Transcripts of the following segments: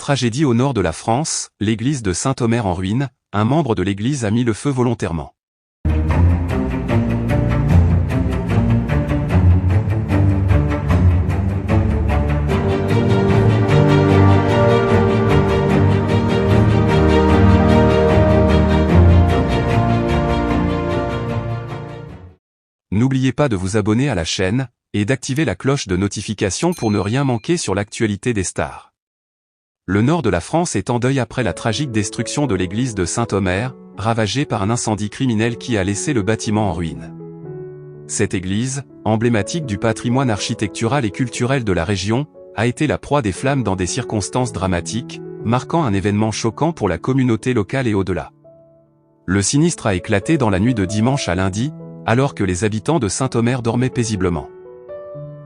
Tragédie au nord de la France, l'église de Saint-Omer en ruine, un membre de l'église a mis le feu volontairement. N'oubliez pas de vous abonner à la chaîne, et d'activer la cloche de notification pour ne rien manquer sur l'actualité des stars. Le nord de la France est en deuil après la tragique destruction de l'église de Saint-Omer, ravagée par un incendie criminel qui a laissé le bâtiment en ruine. Cette église, emblématique du patrimoine architectural et culturel de la région, a été la proie des flammes dans des circonstances dramatiques, marquant un événement choquant pour la communauté locale et au-delà. Le sinistre a éclaté dans la nuit de dimanche à lundi, alors que les habitants de Saint-Omer dormaient paisiblement.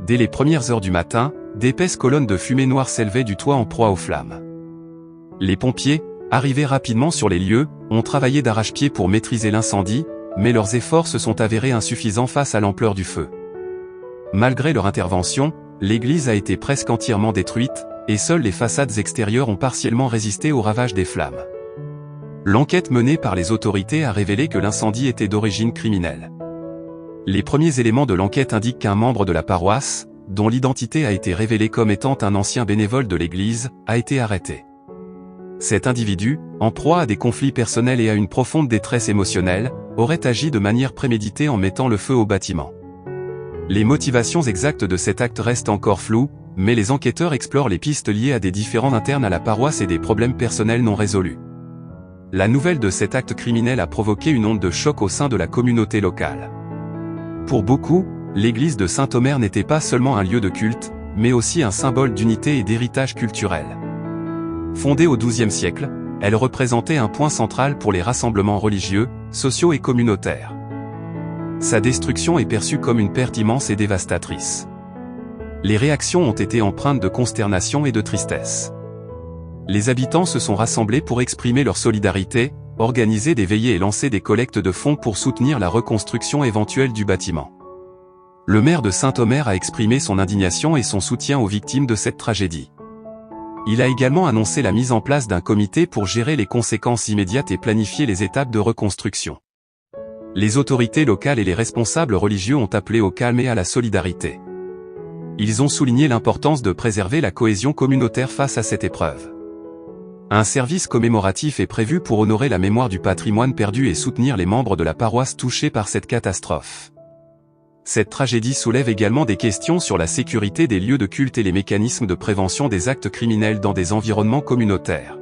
Dès les premières heures du matin, d'épaisses colonnes de fumée noire s'élevaient du toit en proie aux flammes. Les pompiers, arrivés rapidement sur les lieux, ont travaillé d'arrache-pied pour maîtriser l'incendie, mais leurs efforts se sont avérés insuffisants face à l'ampleur du feu. Malgré leur intervention, l'église a été presque entièrement détruite, et seules les façades extérieures ont partiellement résisté aux ravages des flammes. L'enquête menée par les autorités a révélé que l'incendie était d'origine criminelle. Les premiers éléments de l'enquête indiquent qu'un membre de la paroisse, dont l'identité a été révélée comme étant un ancien bénévole de l'église, a été arrêté. Cet individu, en proie à des conflits personnels et à une profonde détresse émotionnelle, aurait agi de manière préméditée en mettant le feu au bâtiment. Les motivations exactes de cet acte restent encore floues, mais les enquêteurs explorent les pistes liées à des différends internes à la paroisse et des problèmes personnels non résolus. La nouvelle de cet acte criminel a provoqué une onde de choc au sein de la communauté locale. Pour beaucoup, l'église de Saint-Omer n'était pas seulement un lieu de culte, mais aussi un symbole d'unité et d'héritage culturel. Fondée au XIIe siècle, elle représentait un point central pour les rassemblements religieux, sociaux et communautaires. Sa destruction est perçue comme une perte immense et dévastatrice. Les réactions ont été empreintes de consternation et de tristesse. Les habitants se sont rassemblés pour exprimer leur solidarité, organiser des veillées et lancer des collectes de fonds pour soutenir la reconstruction éventuelle du bâtiment. Le maire de Saint-Omer a exprimé son indignation et son soutien aux victimes de cette tragédie. Il a également annoncé la mise en place d'un comité pour gérer les conséquences immédiates et planifier les étapes de reconstruction. Les autorités locales et les responsables religieux ont appelé au calme et à la solidarité. Ils ont souligné l'importance de préserver la cohésion communautaire face à cette épreuve. Un service commémoratif est prévu pour honorer la mémoire du patrimoine perdu et soutenir les membres de la paroisse touchés par cette catastrophe. Cette tragédie soulève également des questions sur la sécurité des lieux de culte et les mécanismes de prévention des actes criminels dans des environnements communautaires.